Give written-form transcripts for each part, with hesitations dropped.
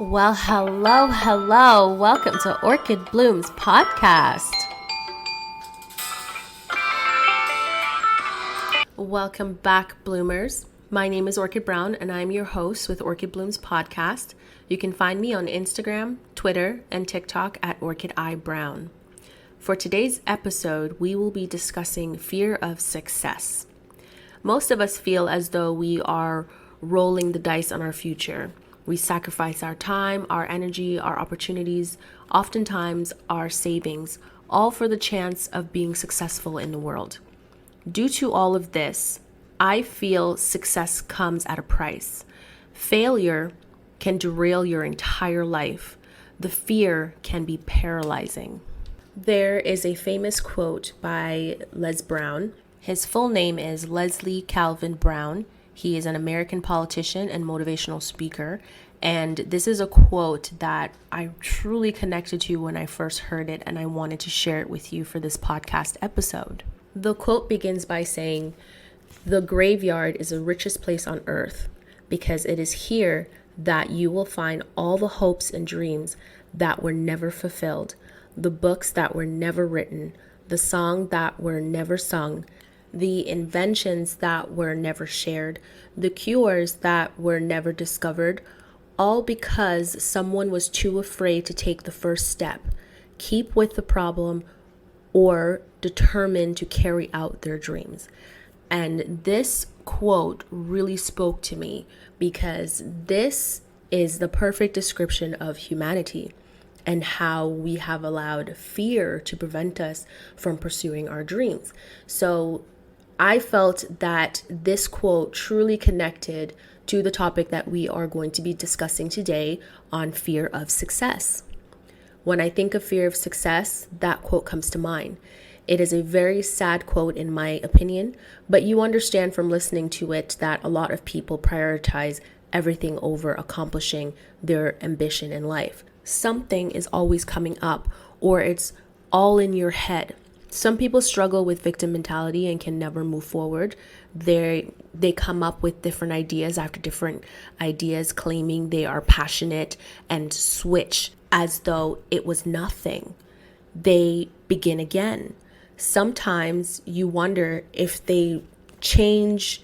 Well, hello. Welcome to Orchid Blooms podcast. Welcome back, bloomers. My name is Orchid Brown, and I'm your host with Orchid Blooms podcast. You can find me on Instagram, Twitter, and TikTok at Orchid Eye Brown. For today's episode, we will be discussing fear of success. Most of us feel as though we are rolling the dice on our future. We sacrifice our time, our energy, our opportunities, oftentimes our savings, all for the chance of being successful in the world. Due to all of this, I feel success comes at a price. Failure can derail your entire life. The fear can be paralyzing. There is a famous quote by Les Brown. His full name is Leslie Calvin Brown. He is an American politician and motivational speaker. And this is a quote that I truly connected to when I first heard it, and I wanted to share it with you for this podcast episode. The quote begins by saying, "The graveyard is the richest place on earth because it is here that you will find all the hopes and dreams that were never fulfilled, the books that were never written, the songs that were never sung, the inventions that were never shared, the cures that were never discovered, all because someone was too afraid to take the first step, keep with the problem, or determined to carry out their dreams." And this quote really spoke to me because this is the perfect description of humanity and how we have allowed fear to prevent us from pursuing our dreams. So I felt that this quote truly connected to the topic that we are going to be discussing today on fear of success. When I think of fear of success, that quote comes to mind. It is a very sad quote in my opinion, but you understand from listening to it that a lot of people prioritize everything over accomplishing their ambition in life. Something is always coming up, or it's all in your head. Some people struggle with victim mentality and can never move forward. They come up with different ideas after different ideas, claiming they are passionate and switch as though it was nothing. They begin again. Sometimes you wonder if they change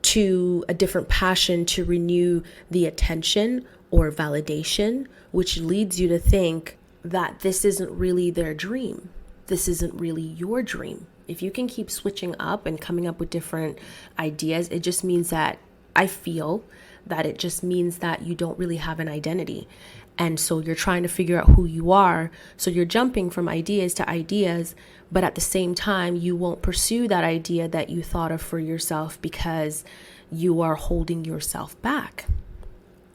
to a different passion to renew the attention or validation, which leads you to think that this isn't really their dream. This isn't really your dream. If you can keep switching up and coming up with different ideas, it just means that I feel that it just means that you don't really have an identity. And so you're trying to figure out who you are. So you're jumping from ideas to ideas, but at the same time, you won't pursue that idea that you thought of for yourself because you are holding yourself back.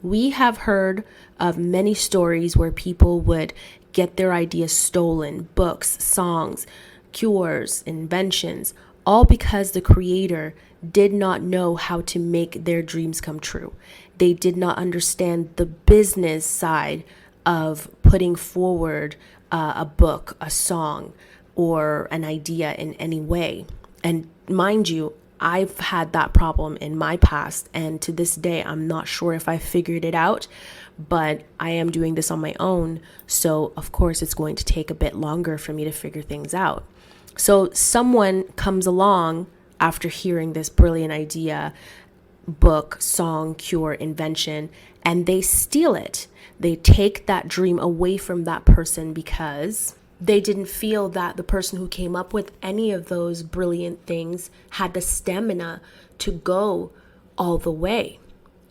We have heard of many stories where people would get their ideas stolen, books, songs, cures, inventions, all because the creator did not know how to make their dreams come true. They did not understand the business side of putting forward a book, a song, or an idea in any way. And mind you, I've had that problem in my past, and to this day, I'm not sure if I figured it out, but I am doing this on my own. So of course, it's going to take a bit longer for me to figure things out. So someone comes along after hearing this brilliant idea, book, song, cure, invention, and they steal it. They take that dream away from that person because they didn't feel that the person who came up with any of those brilliant things had the stamina to go all the way.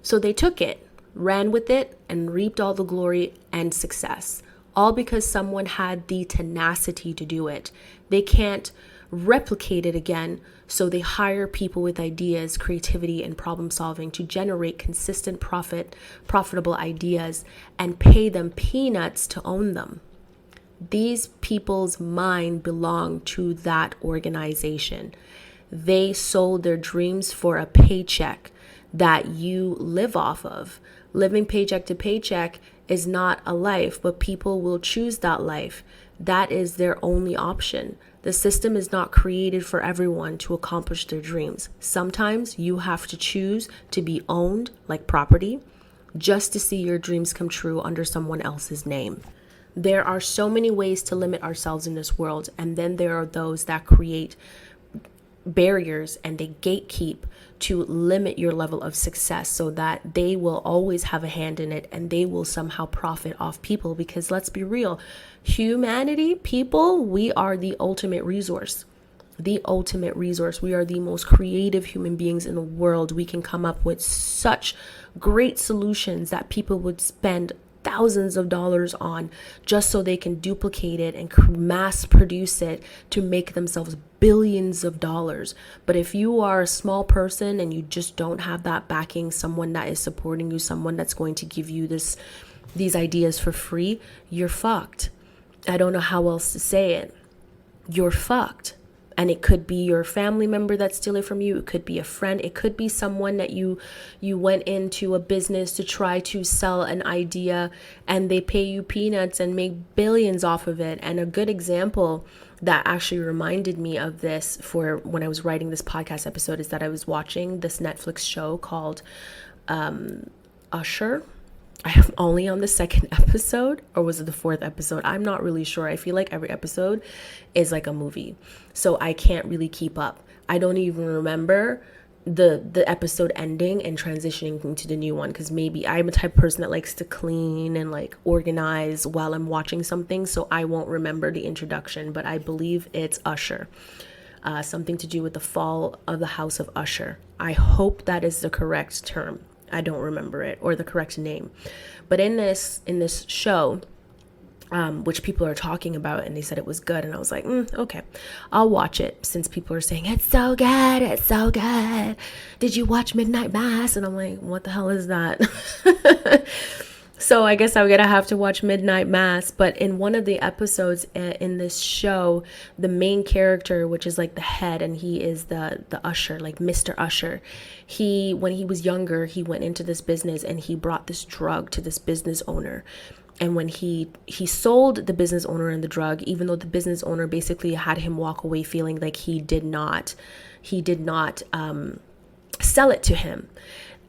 So they took it, ran with it, and reaped all the glory and success, all because someone had the tenacity to do it. They can't replicate it again, so they hire people with ideas, creativity, and problem solving to generate consistent profitable ideas and pay them peanuts to own them. These people's mind belong to that organization. They sold their dreams for a paycheck that you live off of. Living paycheck to paycheck is not a life, but people will choose that life. That is their only option. The system is not created for everyone to accomplish their dreams. Sometimes you have to choose to be owned like property, just to see your dreams come true under someone else's name. There are so many ways to limit ourselves in this world, and then there are those that create barriers and they gatekeep to limit your level of success so that they will always have a hand in it and they will somehow profit off people. Because let's be real, humanity, people, we are the ultimate resource. The ultimate resource. We are the most creative human beings in the world. We can come up with such great solutions that people would spend thousands of dollars on just so they can duplicate it and mass produce it to make themselves billions of dollars. But if you are a small person and you just don't have that backing, someone that is supporting you, someone that's going to give you these ideas for free, you're fucked. I don't know how else to say it. You're fucked. And it could be your family member that steal it from you. It could be a friend. It could be someone that you went into a business to try to sell an idea and they pay you peanuts and make billions off of it. And a good example that actually reminded me of this for when I was writing this podcast episode is that I was watching this Netflix show called Usher. I am only on the second episode, or was it the fourth episode? I'm not really sure. I feel like every episode is like a movie, so I can't really keep up. I don't even remember the episode ending and transitioning into the new one, because maybe I'm a type of person that likes to clean and like organize while I'm watching something, so I won't remember the introduction, but I believe it's Usher. Something to do with the fall of the House of Usher. I hope that is the correct term. I don't remember it or the correct name. But in this show, which people are talking about, and they said it was good, and I was like, okay, I'll watch it since people are saying it's so good, it's so good. Did you watch Midnight Mass? And I'm like, what the hell is that? So I guess I'm gonna have to watch Midnight Mass. But in one of the episodes in this show, the main character, which is like the head, and he is the usher, like Mr. Usher, when he was younger, he went into this business and he brought this drug to this business owner. And when he sold the business owner and the drug, even though the business owner basically had him walk away feeling like he did not sell it to him.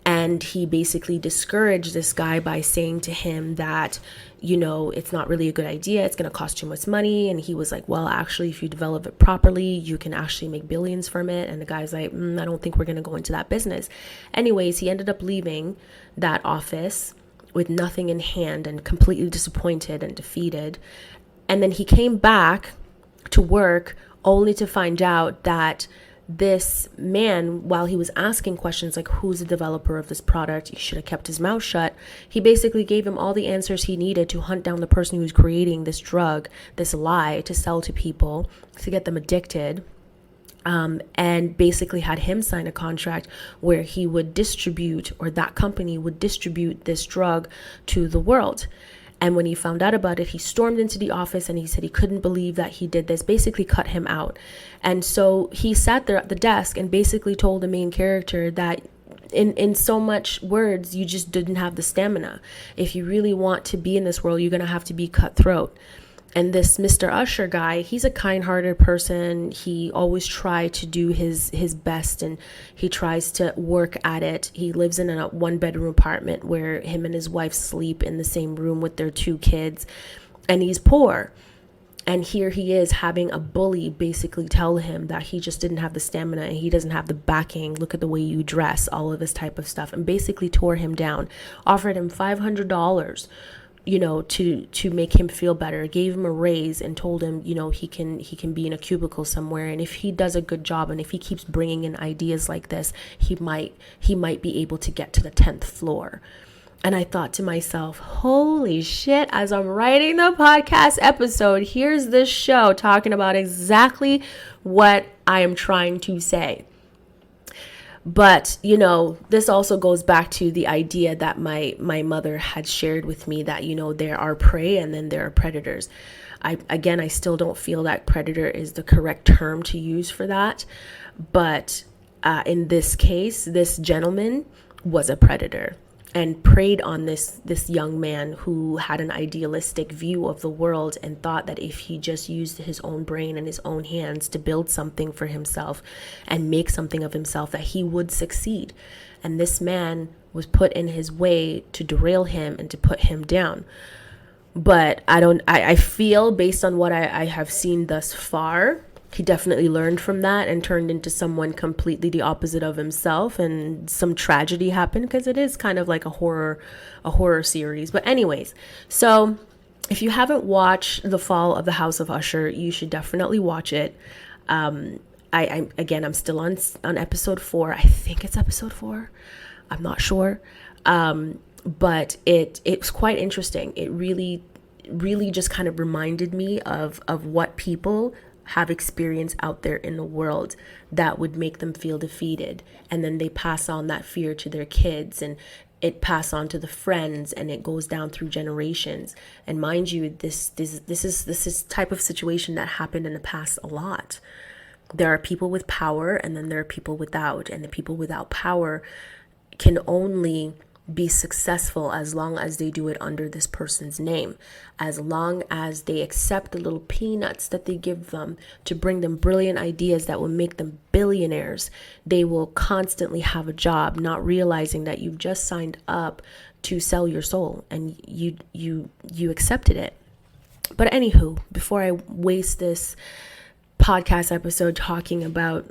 And he basically discouraged this guy by saying to him that, it's not really a good idea. It's going to cost too much money. And he was like, well, actually, if you develop it properly, you can actually make billions from it. And the guy's like, I don't think we're going to go into that business. Anyways, he ended up leaving that office with nothing in hand and completely disappointed and defeated. And then he came back to work only to find out that this man, while he was asking questions like, who's the developer of this product? He should have kept his mouth shut. He basically gave him all the answers he needed to hunt down the person who was creating this drug, this lie to sell to people, to get them addicted. And basically had him sign a contract where he would distribute, or that company would distribute this drug to the world. And when he found out about it, he stormed into the office and he said he couldn't believe that he did this, basically cut him out. And so he sat there at the desk and basically told the main character that in so much words, you just didn't have the stamina. If you really want to be in this world, you're going to have to be cutthroat. And this Mr. Usher guy, he's a kind-hearted person. He always tries to do his best, and he tries to work at it. He lives in a one-bedroom apartment where him and his wife sleep in the same room with their 2 kids, and he's poor. And here he is having a bully basically tell him that he just didn't have the stamina and he doesn't have the backing. Look at the way you dress, all of this type of stuff, and basically tore him down, offered him $500 to make him feel better, gave him a raise and told him, he can be in a cubicle somewhere. And if he does a good job and if he keeps bringing in ideas like this, he might be able to get to the 10th floor. And I thought to myself, holy shit, as I'm writing the podcast episode, here's this show talking about exactly what I am trying to say. But, this also goes back to the idea that my mother had shared with me that, there are prey and then there are predators. I still don't feel that predator is the correct term to use for that. But in this case, this gentleman was a predator and preyed on this young man who had an idealistic view of the world and thought that if he just used his own brain and his own hands to build something for himself and make something of himself, that he would succeed. And this man was put in his way to derail him and to put him down. But I feel based on what I have seen thus far, he definitely learned from that and turned into someone completely the opposite of himself, and some tragedy happened, because it is kind of like a horror series. But anyways, so if you haven't watched The Fall of the House of Usher, you should definitely watch it. I'm still on episode 4. I think it's episode 4. I'm not sure. But it was quite interesting. It really just kind of reminded me of what people have experienced out there in the world that would make them feel defeated, and then they pass on that fear to their kids, and it pass on to the friends, and it goes down through generations. And mind you, this is type of situation that happened in the past a lot. There are people with power, and then there are people without, and the people without power can only be successful as long as they do it under this person's name, as long as they accept the little peanuts that they give them to bring them brilliant ideas that will make them billionaires. They will constantly have a job, not realizing that you've just signed up to sell your soul, and you accepted it. But anywho, before I waste this podcast episode talking about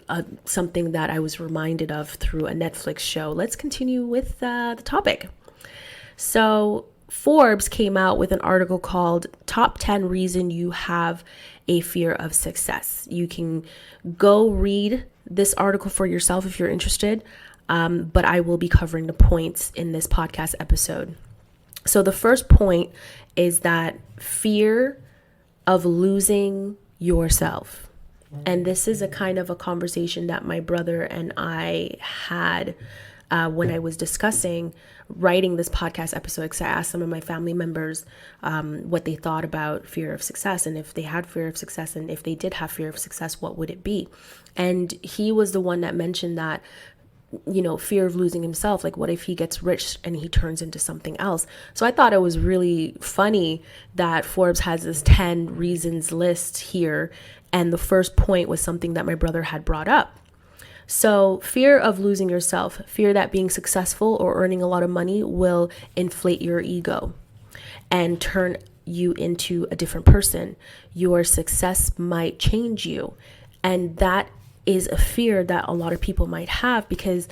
something that I was reminded of through a Netflix show, let's continue with the topic. So Forbes came out with an article called Top 10 Reason You Have a Fear of Success. You can go read this article for yourself if you're interested, but I will be covering the points in this podcast episode. So the first point is that fear of losing yourself. And this is a kind of a conversation that my brother and I had when I was discussing writing this podcast episode, because I asked some of my family members what they thought about fear of success, and if they had fear of success, and if they did have fear of success, what would it be? And he was the one that mentioned that, you know, fear of losing himself. Like, what if he gets rich and he turns into something else? So I thought it was really funny that Forbes has this 10 reasons list here, and the first point was something that my brother had brought up. So fear of losing yourself, fear that being successful or earning a lot of money will inflate your ego and turn you into a different person. Your success might change you. And that is a fear that a lot of people might have, because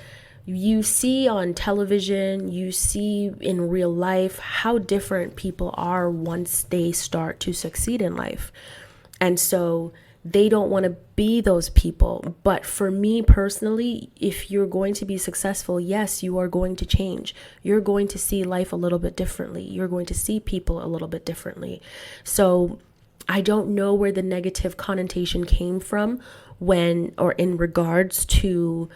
you see on television, you see in real life how different people are once they start to succeed in life. And so they don't want to be those people. But for me personally, if you're going to be successful, yes, you are going to change. You're going to see life a little bit differently. You're going to see people a little bit differently. So I don't know where the negative connotation came from when, or in regards to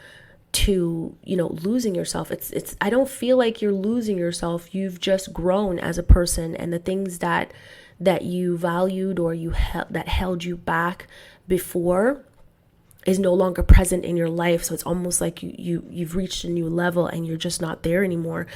losing yourself. It's I don't feel like you're losing yourself. You've just grown as a person, and the things that you valued or that held you back before is no longer present in your life. So it's almost like you've reached a new level and you're just not there anymore.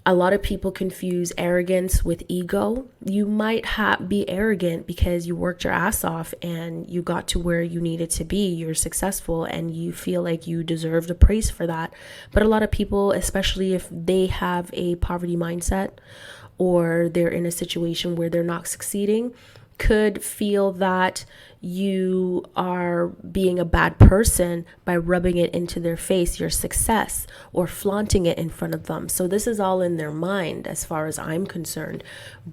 A lot of people confuse arrogance with ego. You might be arrogant because you worked your ass off and you got to where you needed to be. You're successful and you feel like you deserve the praise for that. But a lot of people, especially if they have a poverty mindset or they're in a situation where they're not succeeding, could feel that you are being a bad person by rubbing it into their face, your success, or flaunting it in front of them. So this is all in their mind as far as I'm concerned.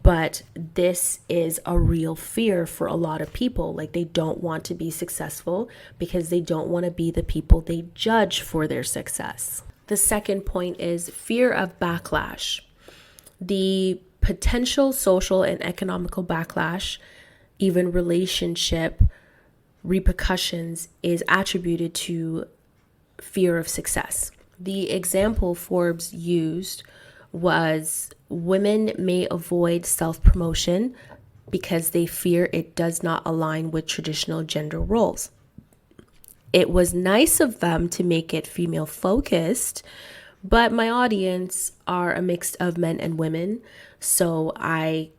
But this is a real fear for a lot of people. Like, they don't want to be successful because they don't want to be the people they judge for their success. The second point is fear of backlash. The potential social and economical backlash, even relationship repercussions, is attributed to fear of success. The example Forbes used was women may avoid self-promotion because they fear it does not align with traditional gender roles. It was nice of them to make it female focused, but my audience are a mix of men and women, so I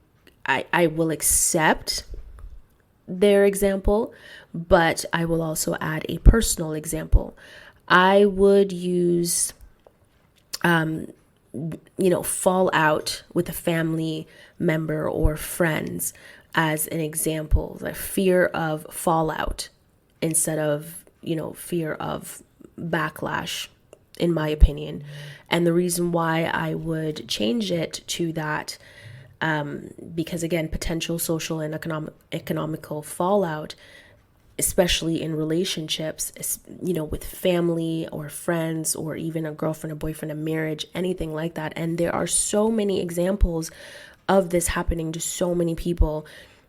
will accept their example, but I will also add a personal example. I would use fall out with a family member or friends as an example, the fear of fallout instead of, fear of backlash, in my opinion. And the reason why I would change it to that, because again, potential social and economical fallout, especially in relationships, with family or friends or even a girlfriend, a boyfriend, a marriage, anything like that. And there are so many examples of this happening to so many people.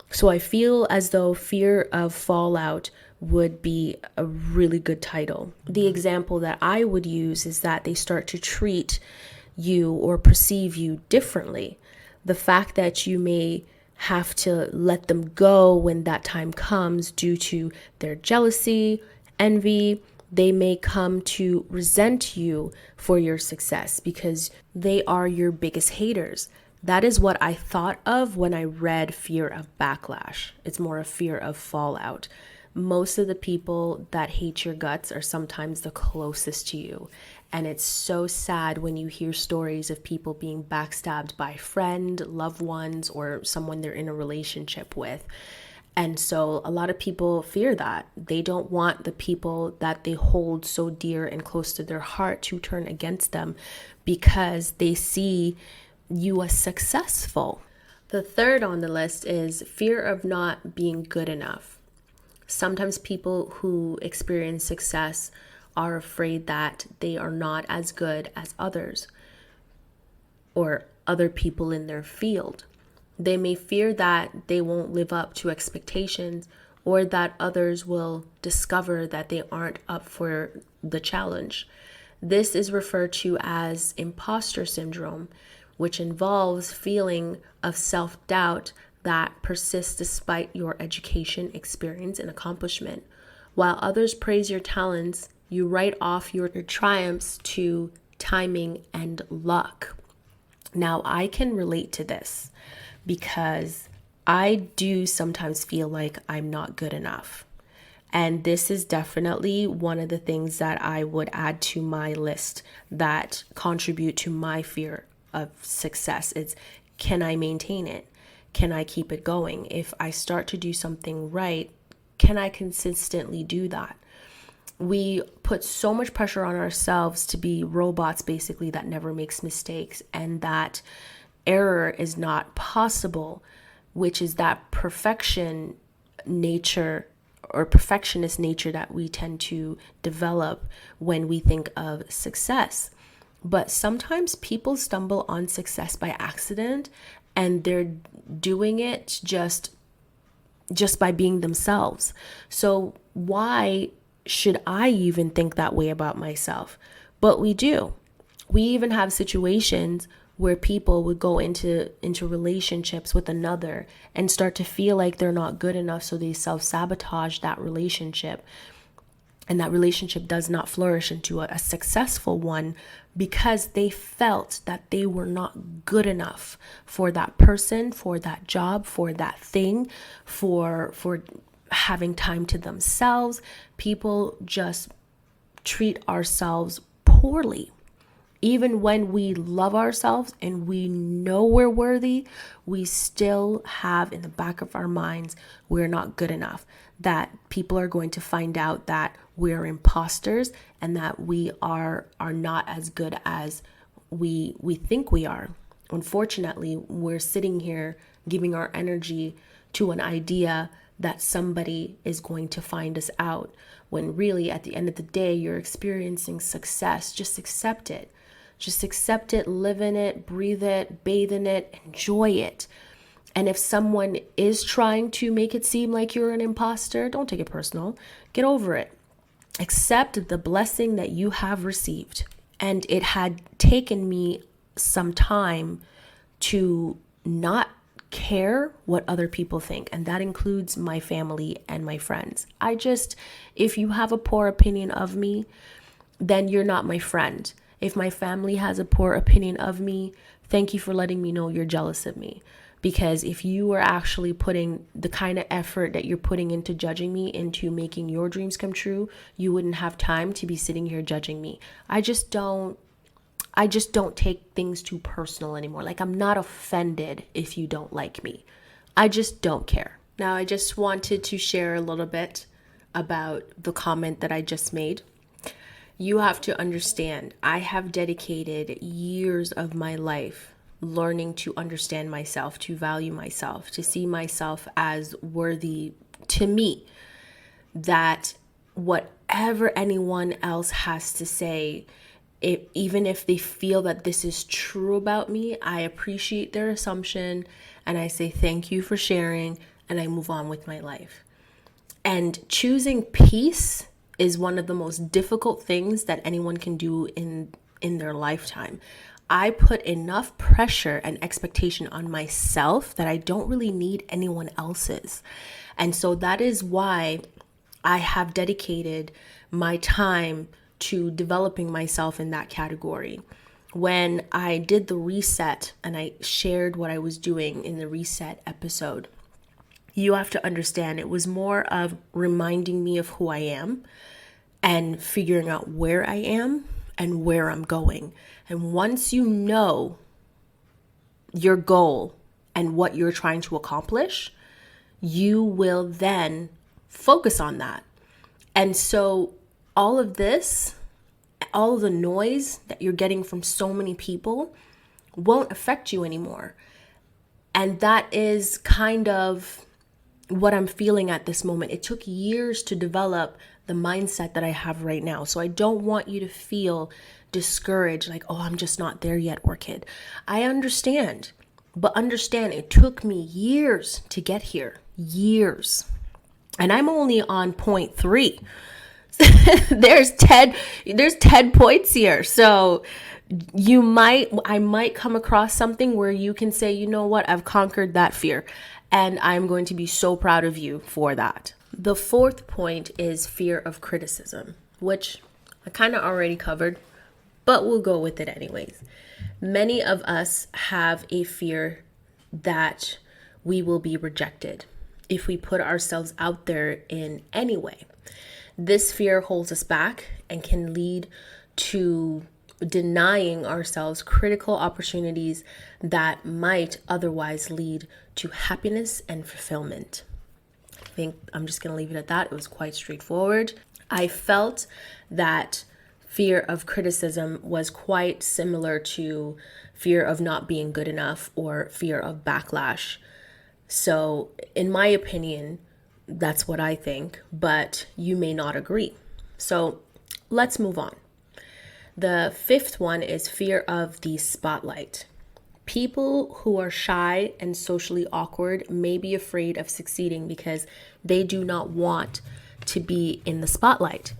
So I feel as though fear of fallout would be a really good title. The example that I would use is that they start to treat you or perceive you differently. The fact that you may have to let them go when that time comes due to their jealousy, envy. They may come to resent you for your success because they are your biggest haters. That is what I thought of when I read fear of backlash. It's more a fear of fallout. Most of the people that hate your guts are sometimes the closest to you. And it's so sad when you hear stories of people being backstabbed by a friend, loved ones, or someone they're in a relationship with. And so a lot of people fear that. They don't want the people that they hold so dear and close to their heart to turn against them because they see you as successful. The third on the list is fear of not being good enough. Sometimes people who experience success are afraid that they are not as good as others or other people in their field. They may fear that they won't live up to expectations or that others will discover that they aren't up for the challenge. This is referred to as imposter syndrome, which involves feeling of self-doubt that persists despite your education, experience, and accomplishment. While others praise your talents, you write off your triumphs to timing and luck. Now, I can relate to this because I do sometimes feel like I'm not good enough. And this is definitely one of the things that I would add to my list that contribute to my fear of success. It's, can I maintain it? Can I keep it going? If I start to do something right, can I consistently do that? We put so much pressure on ourselves to be robots, basically, that never makes mistakes, and that error is not possible, which is that perfectionist nature that we tend to develop when we think of success. But sometimes people stumble on success by accident, and they're doing it just by being themselves. So why should I even think that way about myself? But we do. We even have situations where people would go into relationships with another and start to feel like they're not good enough, so they self-sabotage that relationship. And that relationship does not flourish into a successful one because they felt that they were not good enough for that person, for that job, for that thing, for having time to themselves. People just treat ourselves poorly. Even when we love ourselves and we know we're worthy, we still have in the back of our minds, we're not good enough, that people are going to find out that we're imposters and that we are not as good as we think we are. Unfortunately, we're sitting here giving our energy to an idea that somebody is going to find us out, when really at the end of the day, you're experiencing success. Just accept it. Just accept it, live in it, breathe it, bathe in it, enjoy it. And if someone is trying to make it seem like you're an imposter, don't take it personal. Get over it. Accept the blessing that you have received. And it had taken me some time to not care what other people think. And that includes my family and my friends. If you have a poor opinion of me, then you're not my friend. If my family has a poor opinion of me, thank you for letting me know you're jealous of me. Because if you were actually putting the kind of effort that you're putting into judging me, into making your dreams come true, you wouldn't have time to be sitting here judging me. I just don't I just don't take things too personal anymore. Like, I'm not offended if you don't like me. I just don't care. Now, I just wanted to share a little bit about the comment that I just made. You have to understand, I have dedicated years of my life learning to understand myself, to value myself, to see myself as worthy to me, that whatever anyone else has to say, even if they feel that this is true about me, I appreciate their assumption and I say thank you for sharing, and I move on with my life. And choosing peace is one of the most difficult things that anyone can do in their lifetime. I put enough pressure and expectation on myself that I don't really need anyone else's. And so that is why I have dedicated my time to developing myself in that category. When I did the reset and I shared what I was doing in the reset episode, you have to understand it was more of reminding me of who I am and figuring out where I am and where I'm going. And once you know your goal and what you're trying to accomplish, you will then focus on that. And so all of this, all of the noise that you're getting from so many people won't affect you anymore. And that is kind of what I'm feeling at this moment. It took years to develop the mindset that I have right now. So I don't want you to feel discouraged, like, oh, I'm just not there yet, Orchid. I understand, but understand it took me years to get here, years. And I'm only on point 3. There's 10 points here. So I might come across something where you can say, you know what, I've conquered that fear. And I'm going to be so proud of you for that. The 4th point is fear of criticism, which I kind of already covered, but we'll go with it anyways. Many of us have a fear that we will be rejected if we put ourselves out there in any way. This fear holds us back and can lead to denying ourselves critical opportunities that might otherwise lead to happiness and fulfillment. I think I'm just going to leave it at that. It was quite straightforward. I felt that fear of criticism was quite similar to fear of not being good enough or fear of backlash. So in my opinion, that's what I think, but you may not agree. So let's move on. The 5th one is fear of the spotlight. People who are shy and socially awkward may be afraid of succeeding because they do not want to be in the spotlight.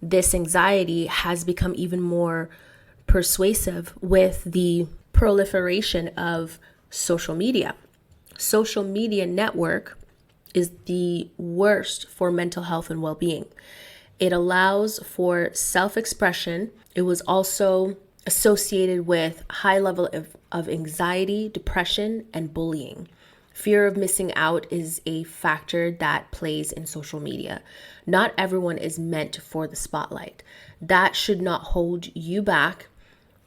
This anxiety has become even more persuasive with the proliferation of social media. Social media network is the worst for mental health and well-being. It allows for self-expression. It was also associated with high level of anxiety, depression, and bullying. Fear of missing out is a factor that plays in social media. Not everyone is meant for the spotlight. That should not hold you back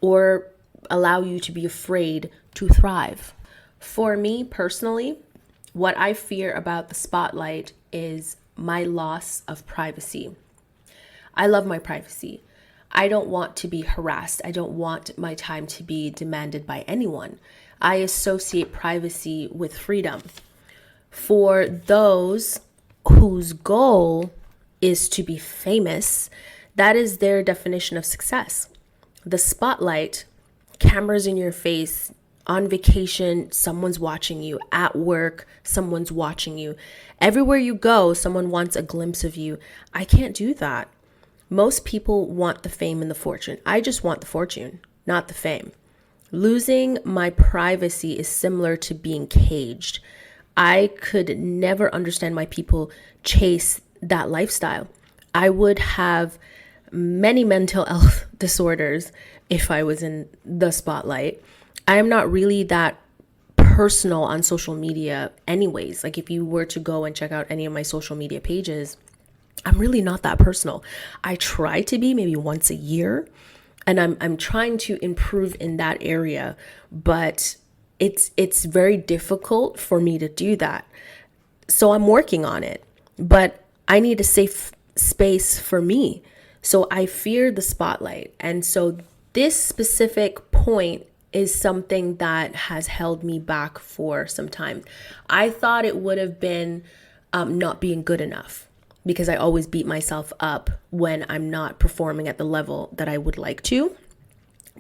or allow you to be afraid to thrive. For me personally, what I fear about the spotlight is my loss of privacy. I love my privacy. I don't want to be harassed. I don't want my time to be demanded by anyone. I associate privacy with freedom. For those whose goal is to be famous, that is their definition of success. The spotlight, cameras in your face, on vacation, someone's watching you. At work, someone's watching you. Everywhere you go, someone wants a glimpse of you. I can't do that. Most people want the fame and the fortune. I just want the fortune, not the fame. Losing my privacy is similar to being caged. I could never understand why people chase that lifestyle. I would have many mental health disorders if I was in the spotlight. I am not really that personal on social media anyways. Like if you were to go and check out any of my social media pages, I'm really not that personal. I try to be maybe once a year. And I'm trying to improve in that area, but it's very difficult for me to do that. So I'm working on it, but I need a safe space for me. So I fear the spotlight. And so this specific point is something that has held me back for some time. I thought it would have been not being good enough, because I always beat myself up when I'm not performing at the level that I would like to.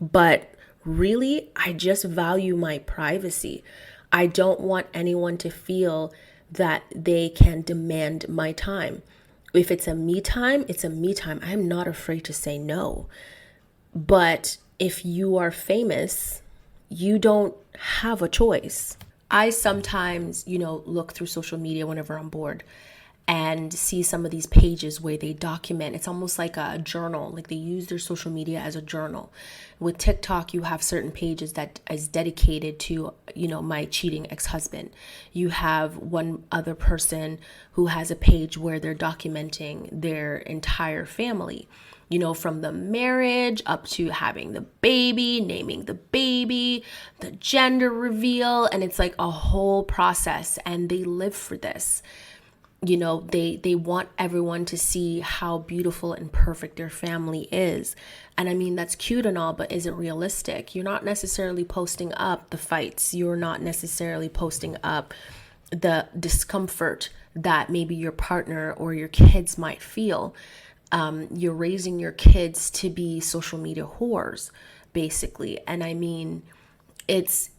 But really, I just value my privacy. I don't want anyone to feel that they can demand my time. If it's a me time, it's a me time. I'm not afraid to say no. But if you are famous, you don't have a choice. I sometimes, look through social media whenever I'm bored and see some of these pages where they document. It's almost like a journal, like they use their social media as a journal. With TikTok, you have certain pages that is dedicated to, my cheating ex-husband. You have one other person who has a page where they're documenting their entire family, from the marriage up to having the baby, naming the baby, the gender reveal. And it's like a whole process, and they live for this. They want everyone to see how beautiful and perfect their family is. And I mean, that's cute and all, but is it realistic? You're not necessarily posting up the fights. You're not necessarily posting up the discomfort that maybe your partner or your kids might feel. You're raising your kids to be social media whores, basically. And I mean, it's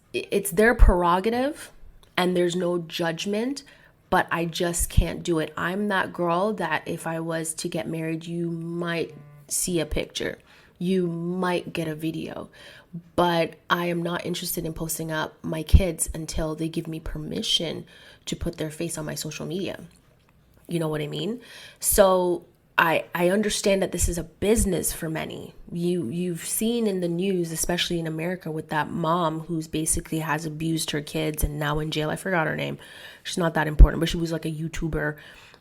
their prerogative, and there's no judgment. But I just can't do it. I'm that girl that if I was to get married, you might see a picture. You might get a video. But I am not interested in posting up my kids until they give me permission to put their face on my social media. You know what I mean? So I understand that this is a business for many. You've seen in the news, especially in America, with that mom who's basically has abused her kids and now in jail. I forgot her name. She's not that important, but she was like a YouTuber,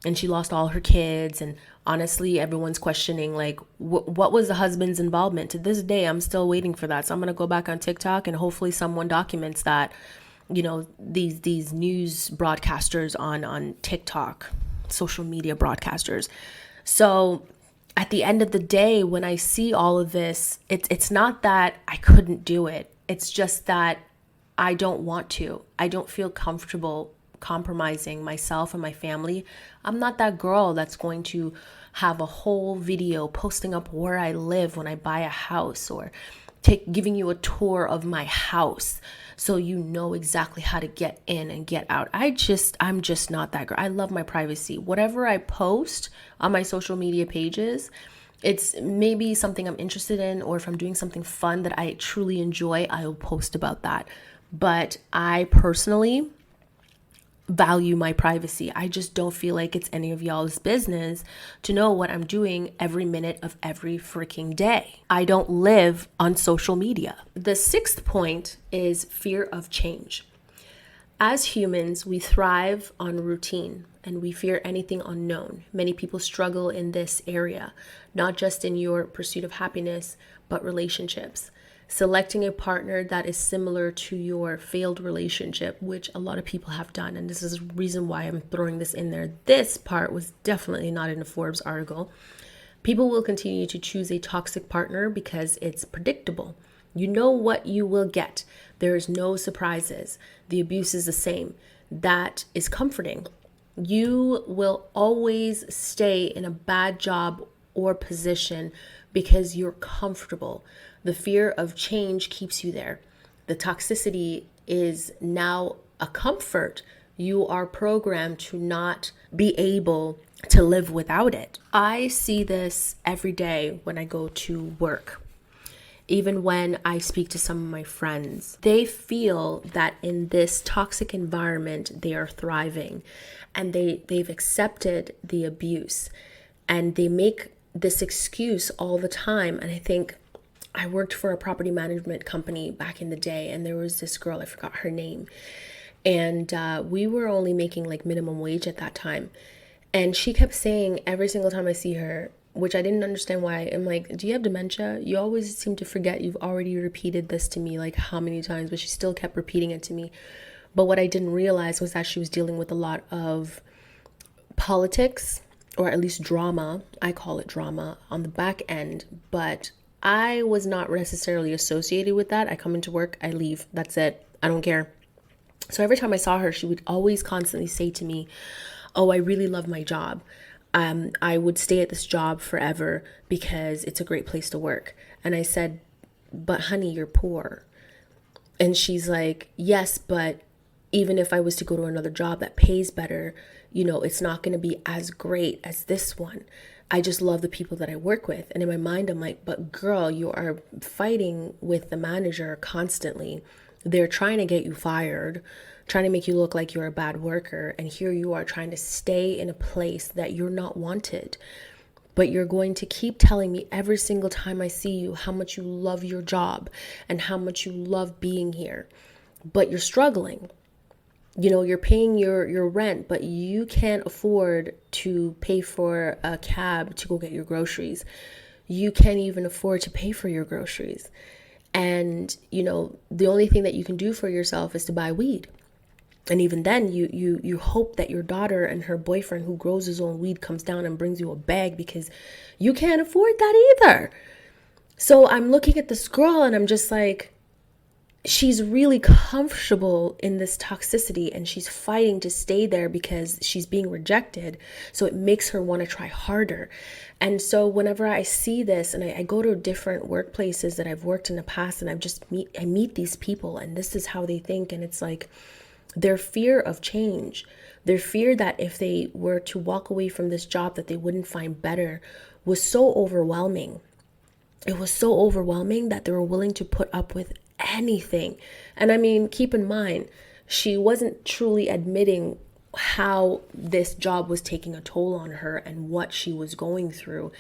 and she lost all her kids. And honestly, everyone's questioning like what was the husband's involvement. To this day, I'm still waiting for that. So I'm gonna go back on TikTok and hopefully someone documents that. These news broadcasters on TikTok, social media broadcasters. So at the end of the day, when I see all of this, it's not that I couldn't do it. It's just that I don't want to. I don't feel comfortable compromising myself and my family. I'm not that girl that's going to have a whole video posting up where I live when I buy a house, or giving you a tour of my house so you know exactly how to get in and get out. I'm just not that girl. I love my privacy. Whatever I post on my social media pages, it's maybe something I'm interested in, or if I'm doing something fun that I truly enjoy, I'll post about that. But I personally value my privacy. I just don't feel like it's any of y'all's business to know what I'm doing every minute of every freaking day. I don't live on social media. The sixth point is fear of change. As humans, we thrive on routine and we fear anything unknown. Many people struggle in this area, not just in your pursuit of happiness, but relationships. Selecting a partner that is similar to your failed relationship, which a lot of people have done. And this is the reason why I'm throwing this in there. This part was definitely not in a Forbes article. People will continue to choose a toxic partner because it's predictable. You know what you will get. There is no surprises. The abuse is the same. That is comforting. You will always stay in a bad job or position because you're comfortable. The fear of change keeps you there. The toxicity is now a comfort. You are programmed to not be able to live without it. I see this every day when I go to work. Even when I speak to some of my friends, they feel that in this toxic environment, they are thriving, and they've accepted the abuse, and they make this excuse all the time. And I think I worked for a property management company back in the day, and there was this girl, I forgot her name, and we were only making like minimum wage at that time. And she kept saying every single time I see her, which I didn't understand why. I'm like, do you have dementia? You always seem to forget you've already repeated this to me like how many times, but she still kept repeating it to me. But what I didn't realize was that she was dealing with a lot of politics, or at least drama. I call it drama on the back end, but I was not necessarily associated with that. I come into work, I leave. That's it. I don't care. So every time I saw her, she would always constantly say to me, oh, I really love my job. I would stay at this job forever because it's a great place to work. And I said, but honey, you're poor. And she's like, yes, but even if I was to go to another job that pays better, it's not going to be as great as this one. I just love the people that I work with. And in my mind, I'm like, but girl, you are fighting with the manager constantly. They're trying to get you fired, trying to make you look like you're a bad worker. And here you are trying to stay in a place that you're not wanted. But you're going to keep telling me every single time I see you how much you love your job and how much you love being here. But you're struggling. You're paying your rent, but you can't afford to pay for a cab to go get your groceries. You can't even afford to pay for your groceries. And, the only thing that you can do for yourself is to buy weed. And even then, you hope that your daughter and her boyfriend who grows his own weed comes down and brings you a bag because you can't afford that either. So I'm looking at this girl and I'm just like, she's really comfortable in this toxicity and she's fighting to stay there because she's being rejected. So it makes her want to try harder. And so whenever I see this and I go to different workplaces that I've worked in the past and I meet these people and this is how they think. And it's like their fear of change, their fear that if they were to walk away from this job that they wouldn't find better was so overwhelming. It was so overwhelming that they were willing to put up with anything. And I mean, keep in mind, she wasn't truly admitting how this job was taking a toll on her and what she was going through.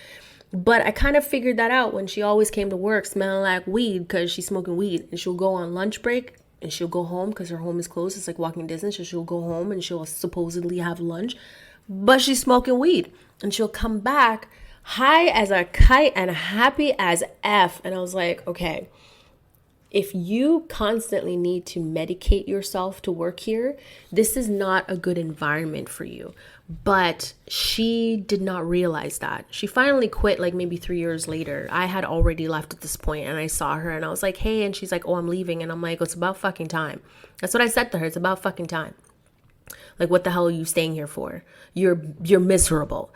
But I kind of figured that out when she always came to work smelling like weed because she's smoking weed. And she'll go on lunch break and she'll go home because her home is closed. It's like walking distance. So she'll go home and she'll supposedly have lunch, but she's smoking weed. And she'll come back high as a kite and happy as F. And I was like, okay, if you constantly need to medicate yourself to work here, this is not a good environment for you. But she did not realize that. She finally quit like maybe 3 years later. I had already left at this point and I saw her and I was like, hey, and she's like, oh, I'm leaving. And I'm like, it's about fucking time. That's what I said to her. It's about fucking time. Like, what the hell are you staying here for? You're miserable.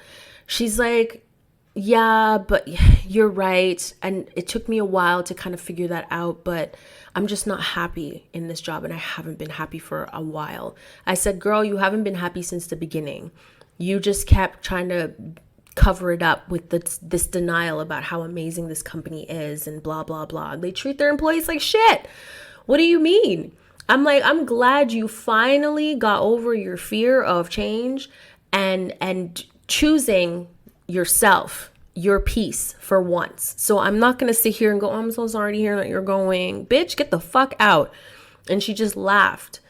She's like, yeah, but you're right. And it took me a while to kind of figure that out, but I'm just not happy in this job and I haven't been happy for a while. I said, girl, you haven't been happy since the beginning. You just kept trying to cover it up with this denial about how amazing this company is and blah, blah, blah. They treat their employees like shit. What do you mean? I'm like, I'm glad you finally got over your fear of change and choosing yourself, your peace for once. So I'm not going to sit here and go, oh, I'm so sorry to hear that you're going. Bitch, get the fuck out. And she just laughed.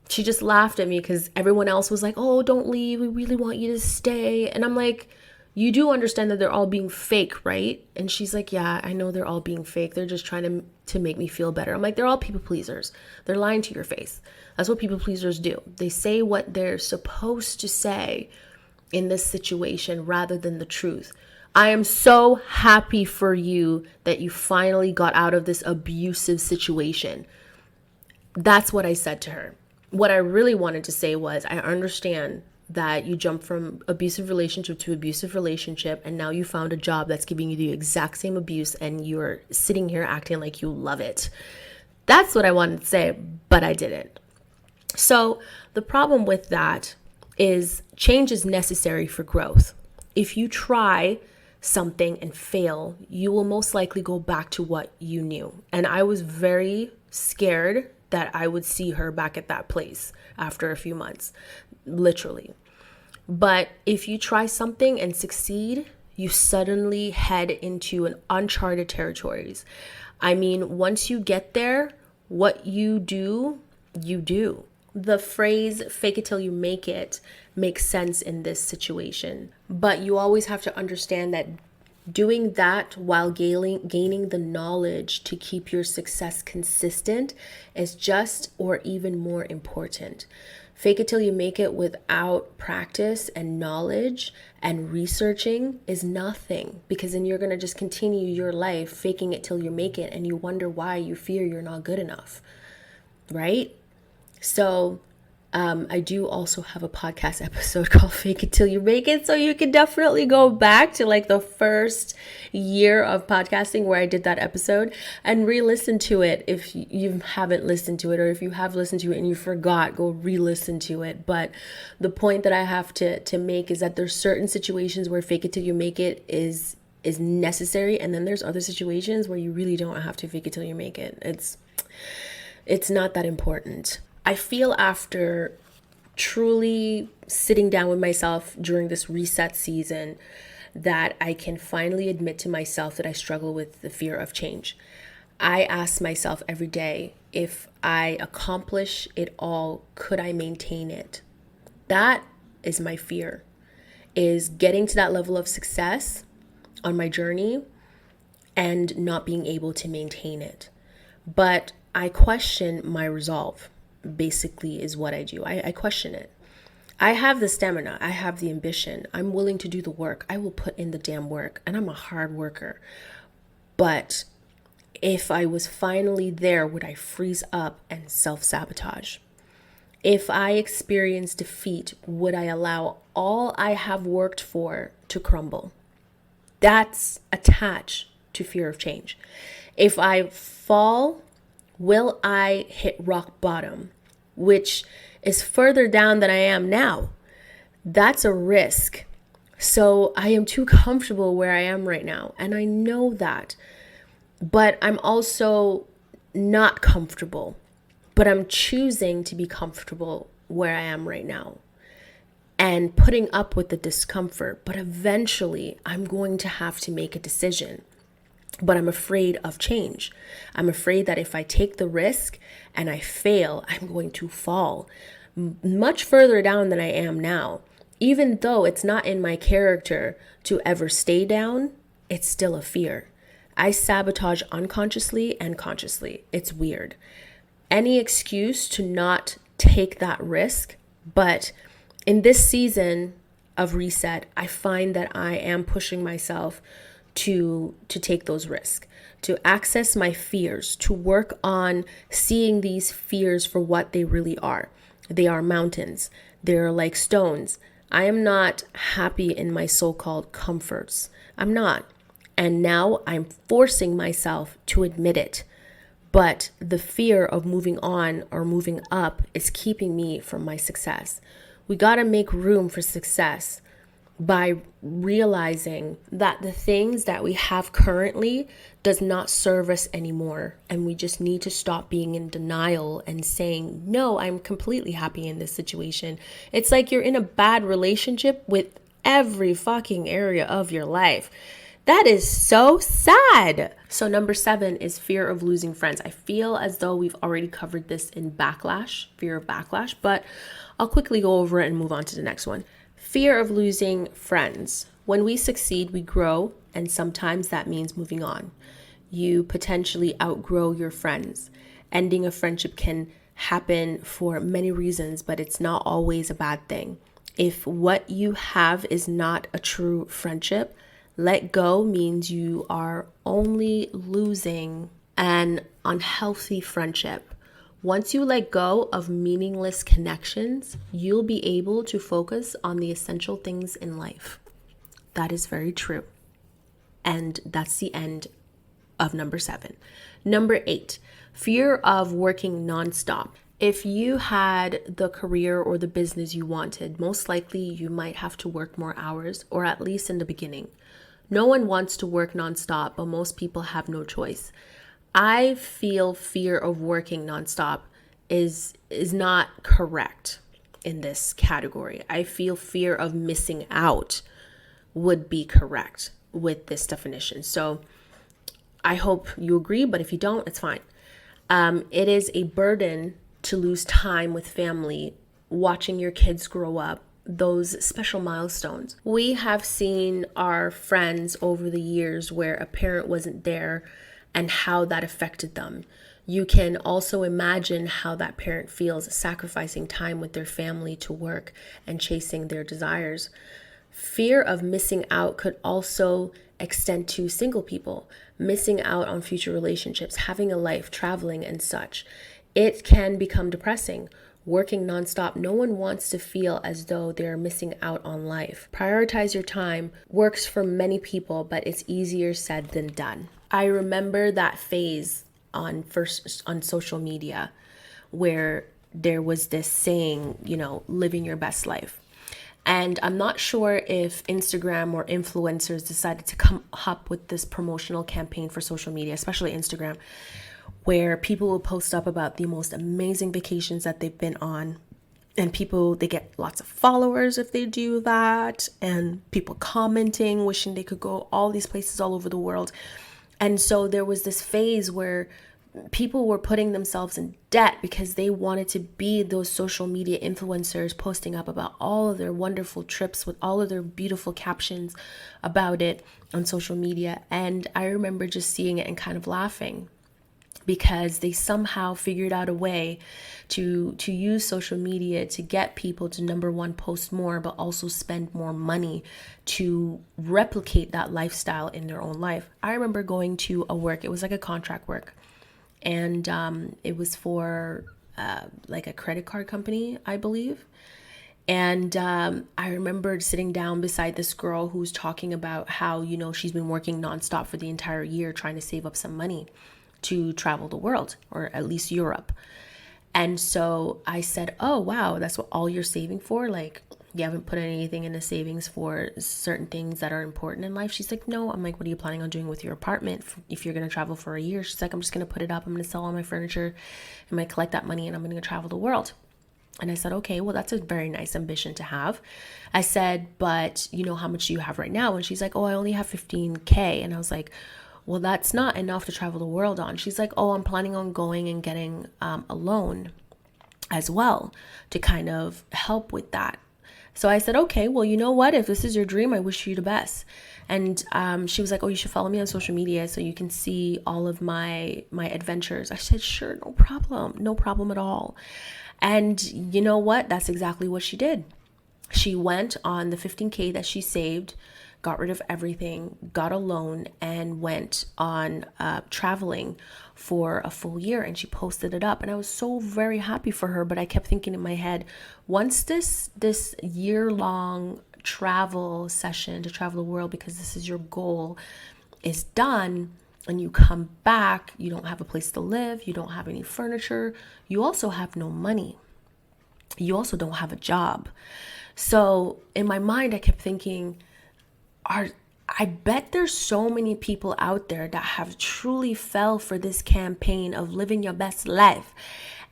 She just laughed at me because everyone else was like, oh, don't leave. We really want you to stay. And I'm like, you do understand that they're all being fake, right? And she's like, yeah, I know they're all being fake. They're just trying to make me feel better. I'm like, they're all people pleasers. They're lying to your face. That's what people pleasers do. They say what they're supposed to say in this situation rather than the truth. I am so happy for you that you finally got out of this abusive situation. That's what I said to her. What I really wanted to say was, I understand that you jumped from abusive relationship to abusive relationship and now you found a job that's giving you the exact same abuse and you're sitting here acting like you love it. That's what I wanted to say, but I didn't. So the problem with that is change is necessary for growth. If you try something and fail, you will most likely go back to what you knew. And I was very scared that I would see her back at that place after a few months, literally. But if you try something and succeed, you suddenly head into an uncharted territories. I mean, once you get there, what you do, you do. The phrase fake it till you make it makes sense in this situation. But you always have to understand that Doing that while gaining the knowledge to keep your success consistent is just or even more important. Fake it till you make it without practice and knowledge and researching is nothing, because then you're going to just continue your life faking it till you make it, and you wonder why you fear you're not good enough, right? So I do also have a podcast episode called Fake It Till You Make It. So you can definitely go back to like the first year of podcasting where I did that episode and re-listen to it if you haven't listened to it, or if you have listened to it and you forgot, go re-listen to it. But the point that I have to make is that there's certain situations where fake it till you make it is necessary. And then there's other situations where you really don't have to fake it till you make it. It's not that important. I feel after truly sitting down with myself during this reset season that I can finally admit to myself that I struggle with the fear of change. I ask myself every day, if I accomplish it all, could I maintain it? That is my fear, is getting to that level of success on my journey and not being able to maintain it. But I question my resolve. Basically is what I do. I question it. I have the stamina. I have the ambition. I'm willing to do the work. I will put in the damn work, and I'm a hard worker. But if I was finally there, would I freeze up and self-sabotage? If I experience defeat, would I allow all I have worked for to crumble? That's attached to fear of change. If I fall, will I hit rock bottom, which is further down than I am now? That's a risk. So I am too comfortable where I am right now, and I know that. But I'm also not comfortable. But I'm choosing to be comfortable where I am right now and putting up with the discomfort. But eventually, I'm going to have to make a decision. But I'm afraid of change. I'm afraid that if I take the risk and I fail, I'm going to fall much further down than I am now. Even though it's not in my character to ever stay down, it's still a fear. I sabotage unconsciously and consciously. It's weird. Any excuse to not take that risk. But in this season of reset, I find that I am pushing myself to take those risks, to access my fears, to work on seeing these fears for what they really are. They are mountains. They're like stones. I am not happy in my so-called comforts. I'm not. And now I'm forcing myself to admit it. But the fear of moving on or moving up is keeping me from my success. We got to make room for success by realizing that the things that we have currently does not serve us anymore. And we just need to stop being in denial and saying, no, I'm completely happy in this situation. It's like you're in a bad relationship with every fucking area of your life. That is so sad. So number 7 is fear of losing friends. I feel as though we've already covered this in backlash, fear of backlash, but I'll quickly go over it and move on to the next one. Fear of losing friends. When we succeed, we grow, and sometimes that means moving on. You potentially outgrow your friends. Ending a friendship can happen for many reasons, but it's not always a bad thing. If what you have is not a true friendship, let go means you are only losing an unhealthy friendship. Once you let go of meaningless connections, you'll be able to focus on the essential things in life. That is very true. And that's the end of number 7. Number 8, fear of working nonstop. If you had the career or the business you wanted, most likely you might have to work more hours, or at least in the beginning. No one wants to work nonstop, but most people have no choice. I feel fear of working nonstop is not correct in this category. I feel fear of missing out would be correct with this definition. So I hope you agree, but if you don't, it's fine. It is a burden to lose time with family, watching your kids grow up, those special milestones. We have seen our friends over the years where a parent wasn't there and how that affected them. You can also imagine how that parent feels sacrificing time with their family to work and chasing their desires. Fear of missing out could also extend to single people, missing out on future relationships, having a life, traveling, and such. It can become depressing. Working nonstop, no one wants to feel as though they're missing out on life. Prioritize your time works for many people, but it's easier said than done. I remember that phase on social media where there was this saying, living your best life. And I'm not sure if Instagram or influencers decided to come up with this promotional campaign for social media, especially Instagram, where people will post up about the most amazing vacations that they've been on. And they get lots of followers if they do that. And people commenting, wishing they could go all these places all over the world. And so there was this phase where people were putting themselves in debt because they wanted to be those social media influencers, posting up about all of their wonderful trips with all of their beautiful captions about it on social media. And I remember just seeing it and kind of laughing, because they somehow figured out a way to use social media to get people to, number one, post more, but also spend more money to replicate that lifestyle in their own life. I remember going to a work, it was like a contract work, and it was for like a credit card company, I believe. And I remember sitting down beside this girl who's talking about how, she's been working nonstop for the entire year trying to save up some money to travel the world, or at least Europe. And so I said, oh, wow, that's what all you're saving for? Like, you haven't put anything in the savings for certain things that are important in life? She's like, no. I'm like, what are you planning on doing with your apartment if you're going to travel for a year? She's like, I'm just going to put it up. I'm going to sell all my furniture. I'm going to collect that money and I'm going to travel the world. And I said, okay, well, that's a very nice ambition to have. I said, but how much do you have right now? And she's like, oh, I only have 15K. And I was like, well, that's not enough to travel the world on. She's like, oh, I'm planning on going and getting a loan as well to kind of help with that. So I said, okay, well, you know what? If this is your dream, I wish you the best. And she was like, oh, you should follow me on social media so you can see all of my adventures. I said, sure, no problem at all. And you know what? That's exactly what she did. She went on the 15K that she saved, got rid of everything, got a loan, and went on traveling for a full year. And she posted it up. And I was so very happy for her. But I kept thinking in my head, once this year-long travel session to travel the world, because this is your goal, is done, and you come back, you don't have a place to live, you don't have any furniture, you also have no money. You also don't have a job. So in my mind, I kept thinking, I bet there's so many people out there that have truly fell for this campaign of living your best life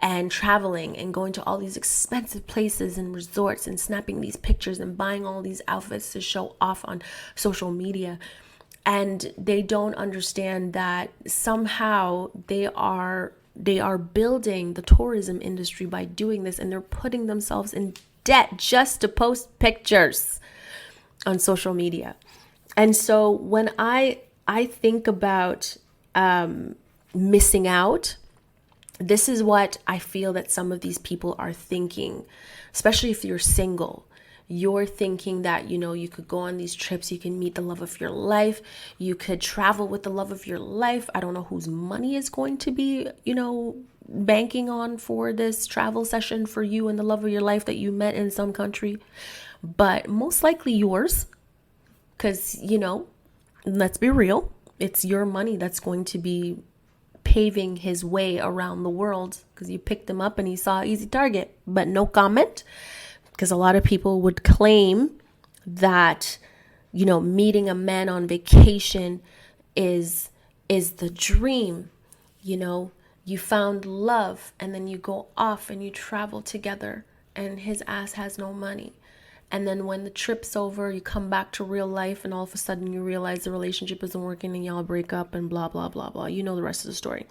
and traveling and going to all these expensive places and resorts and snapping these pictures and buying all these outfits to show off on social media. And they don't understand that somehow they are building the tourism industry by doing this, and they're putting themselves in debt just to post pictures on social media. And so when I think about missing out, this is what I feel that some of these people are thinking, especially if you're single. You're thinking that, you could go on these trips, you can meet the love of your life, you could travel with the love of your life. I don't know whose money is going to be, banking on for this travel session for you and the love of your life that you met in some country, but most likely yours, because, let's be real, it's your money that's going to be paving his way around the world, because you picked him up and he saw easy target, but no comment. Because a lot of people would claim that, meeting a man on vacation is the dream. You found love and then you go off and you travel together and his ass has no money. And then when the trip's over, you come back to real life and all of a sudden you realize the relationship isn't working and y'all break up and blah, blah, blah, blah. You know the rest of the story.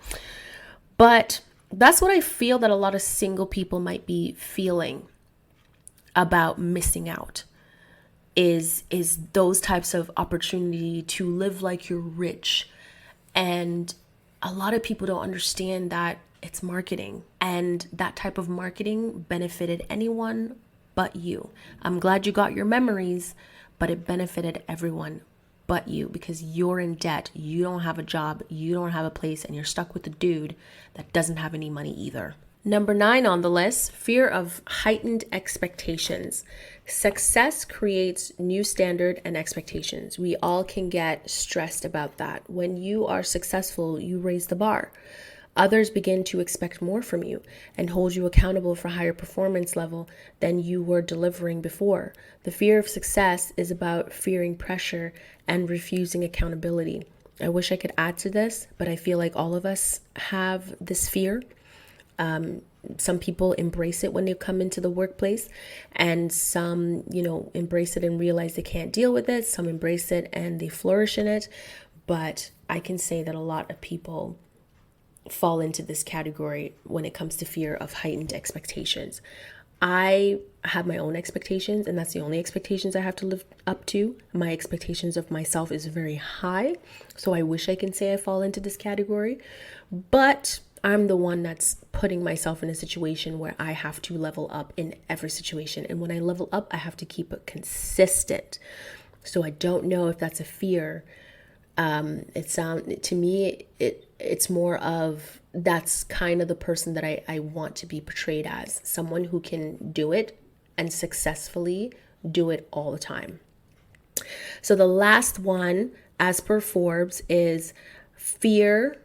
But that's what I feel that a lot of single people might be feeling. about missing out is those types of opportunity to live like you're rich. And a lot of people don't understand that it's marketing, and that type of marketing benefited anyone but you. I'm glad you got your memories, but it benefited everyone but you, because you're in debt, you don't have a job, you don't have a place, and you're stuck with a dude that doesn't have any money either. Number 9 on the list, fear of heightened expectations. Success creates new standard and expectations. We all can get stressed about that. When you are successful, you raise the bar. Others begin to expect more from you and hold you accountable for higher performance level than you were delivering before. The fear of success is about fearing pressure and refusing accountability. I wish I could add to this, but I feel like all of us have this fear. Some people embrace it when they come into the workplace, and some, embrace it and realize they can't deal with it. Some embrace it and they flourish in it. But I can say that a lot of people fall into this category when it comes to fear of heightened expectations. I have my own expectations, and that's the only expectations I have to live up to. My expectations of myself is very high, so I wish I can say I fall into this category, but I'm the one that's putting myself in a situation where I have to level up in every situation. And when I level up, I have to keep it consistent. So I don't know if that's a fear. To me, it's more of, that's kind of the person that I want to be portrayed as, someone who can do it and successfully do it all the time. So the last one, as per Forbes, is fear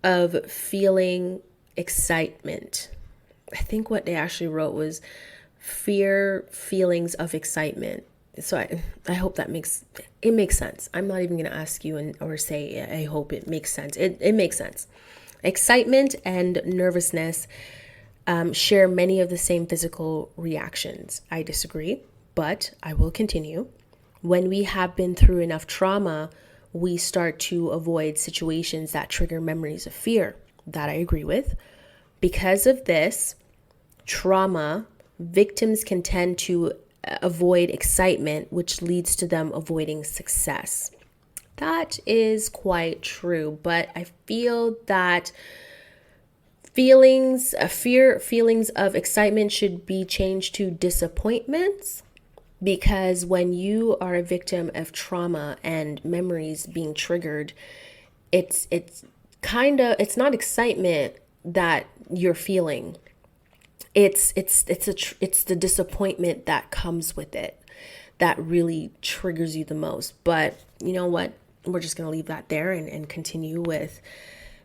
of feeling excitement. I think what they actually wrote was feelings of excitement. So I hope that makes sense. I'm not even going to ask you or say I hope it makes sense. It makes sense. Excitement and nervousness share many of the same physical reactions. I disagree, but I will continue. When we have been through enough trauma, we start to avoid situations that trigger memories of fear. That I agree with. Because of this trauma, victims can tend to avoid excitement, which leads to them avoiding success. That is quite true, but I feel that feelings of excitement should be changed to disappointments, because when you are a victim of trauma and memories being triggered, it's not excitement that you're feeling. It's the disappointment that comes with it that really triggers you the most. But you know what? We're just going to leave that there and continue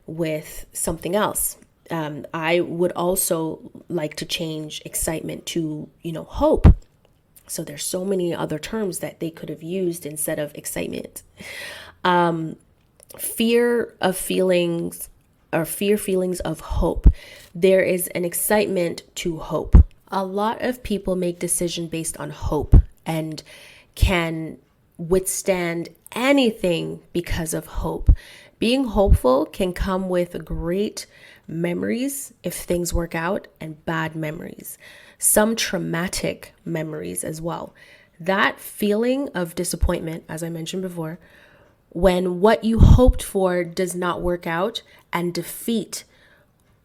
with something else. I would also like to change excitement to, hope. So there's so many other terms that they could have used instead of excitement. Fear feelings of hope. There is an excitement to hope. A lot of people make decisions based on hope and can withstand anything because of hope. Being hopeful can come with great memories if things work out, and bad memories. Some traumatic memories as well. That feeling of disappointment, as I mentioned before, when what you hoped for does not work out and defeat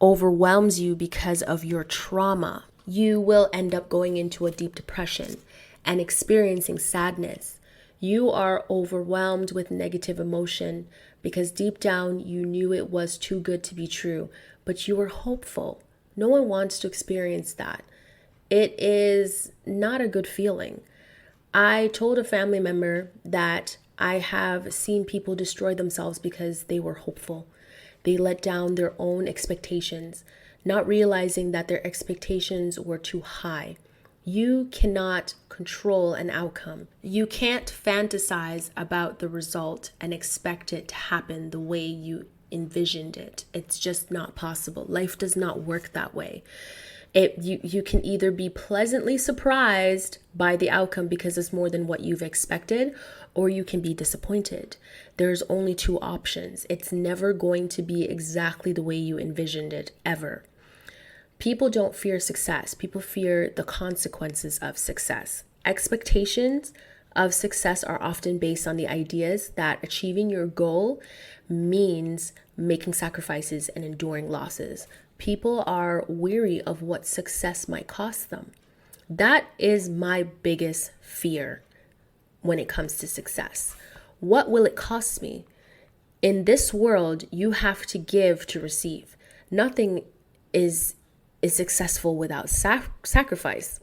overwhelms you because of your trauma, you will end up going into a deep depression and experiencing sadness. You are overwhelmed with negative emotion because deep down you knew it was too good to be true, but you were hopeful. No one wants to experience that. It is not a good feeling. I told a family member that I have seen people destroy themselves because they were hopeful. They let down their own expectations, not realizing that their expectations were too high. You cannot control an outcome. You can't fantasize about the result and expect it to happen the way you envisioned it. It's just not possible. Life does not work that way. You can either be pleasantly surprised by the outcome because it's more than what you've expected, or you can be disappointed. There's only two options. It's never going to be exactly the way you envisioned it, ever. People don't fear success. People fear the consequences of success. Expectations of success are often based on the ideas that achieving your goal means making sacrifices and enduring losses. People are weary of what success might cost them. That is my biggest fear when it comes to success. What will it cost me? In this world, you have to give to receive. Nothing is successful without sacrifice.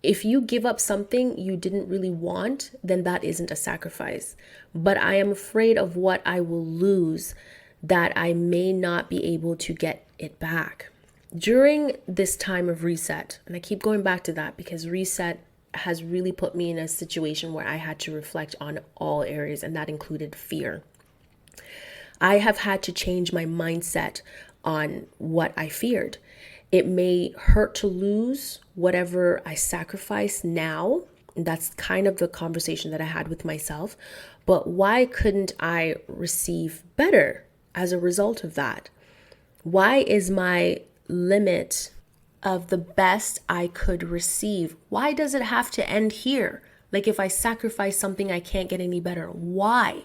If you give up something you didn't really want, then that isn't a sacrifice. But I am afraid of what I will lose, that I may not be able to get it back. During this time of reset, and I keep going back to that because reset has really put me in a situation where I had to reflect on all areas, and that included fear. I have had to change my mindset on what I feared. It may hurt to lose whatever I sacrifice now. That's kind of the conversation that I had with myself. But why couldn't I receive better as a result of that? Why is my limit of the best I could receive, why does it have to end here? Like if I sacrifice something, I can't get any better. Why?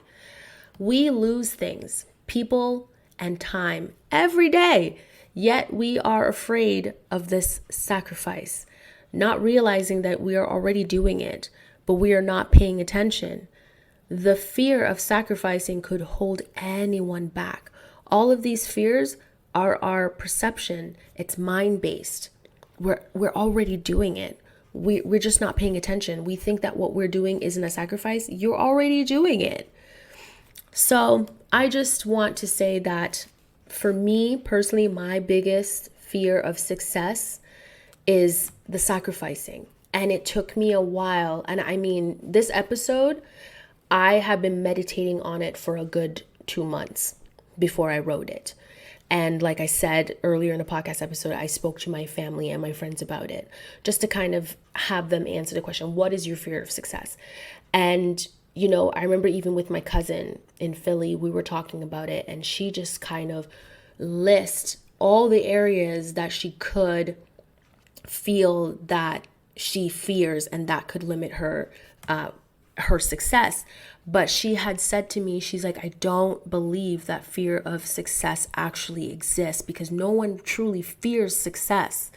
We lose things, people and time every day, yet we are afraid of this sacrifice, not realizing that we are already doing it, but we are not paying attention. The fear of sacrificing could hold anyone back. All of these fears are our perception. It's mind-based. We're already doing it. We're just not paying attention. We think that what we're doing isn't a sacrifice. You're already doing it. So I just want to say that for me personally, my biggest fear of success is the sacrificing. And it took me a while. And I mean, this episode, I have been meditating on it for a good 2 months before I wrote it. And like I said earlier in the podcast episode, I spoke to my family and my friends about it just to kind of have them answer the question, what is your fear of success? And, you know, I remember even with my cousin in Philly, we were talking about it and she just kind of lists all the areas that she could feel that she fears and that could limit her success. But she had said to me, she's like, I don't believe that fear of success actually exists because no one truly fears success.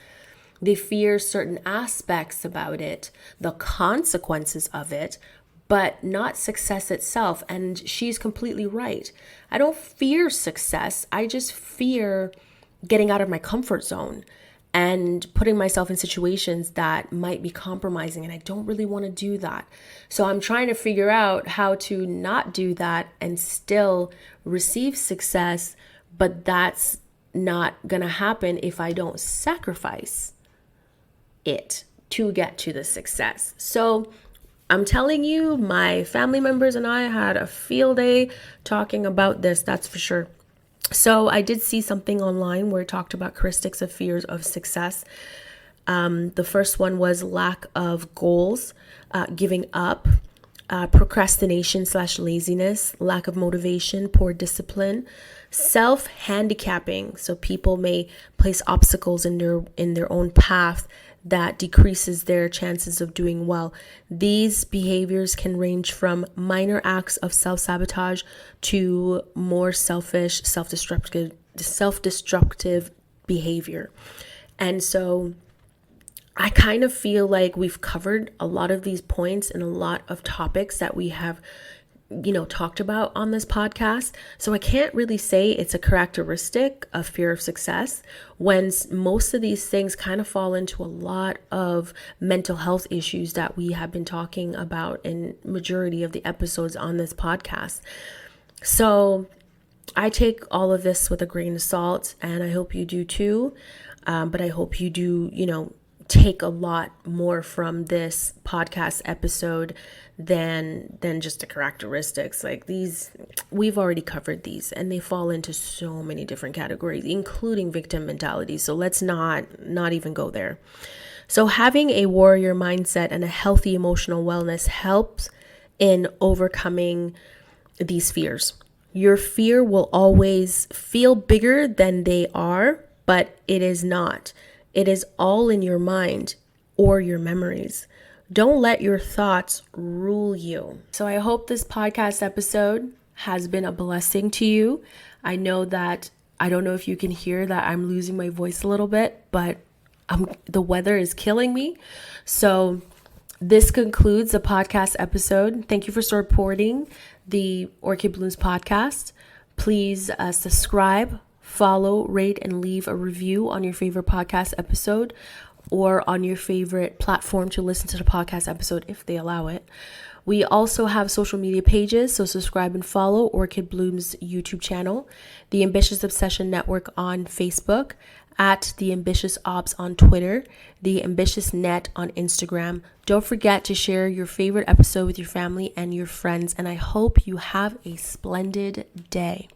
They fear certain aspects about it, the consequences of it, but not success itself. And she's completely right. I don't fear success. I just fear getting out of my comfort zone and putting myself in situations that might be compromising. And I don't really want to do that. So I'm trying to figure out how to not do that and still receive success. But that's not going to happen if I don't sacrifice it to get to the success. So I'm telling you, my family members and I had a field day talking about this, that's for sure. So I did see something online where it talked about characteristics of fears of success. The first one was lack of goals, giving up, procrastination / laziness, lack of motivation, poor discipline, self-handicapping. So people may place obstacles in their own path that decreases their chances of doing well. These behaviors can range from minor acts of self-sabotage to more selfish, self-destructive behavior. And so I kind of feel like we've covered a lot of these points and a lot of topics that we have, talked about on this podcast. So I can't really say it's a characteristic of fear of success when most of these things kind of fall into a lot of mental health issues that we have been talking about in majority of the episodes on this podcast. So I take all of this with a grain of salt, and I hope you do too. But I hope you do, take a lot more from this podcast episode than just the characteristics. Like these, we've already covered these, and they fall into so many different categories, including victim mentality. So let's not even go there. So having a warrior mindset and a healthy emotional wellness helps in overcoming these fears. Your fear will always feel bigger than they are, but it is not. It is all in your mind or your memories. Don't let your thoughts rule you. So I hope this podcast episode has been a blessing to you. I know that, I don't know if you can hear that I'm losing my voice a little bit, but the weather is killing me. So this concludes the podcast episode. Thank you for supporting the Orchid Blooms podcast. Please subscribe, follow, rate, and leave a review on your favorite podcast episode or on your favorite platform to listen to the podcast episode if they allow it. We also have social media pages, so subscribe and follow Orchid Blooms YouTube channel, The Ambitious Obsession Network on Facebook, at The Ambitious Ops on Twitter, The Ambitious Net on Instagram. Don't forget to share your favorite episode with your family and your friends, and I hope you have a splendid day.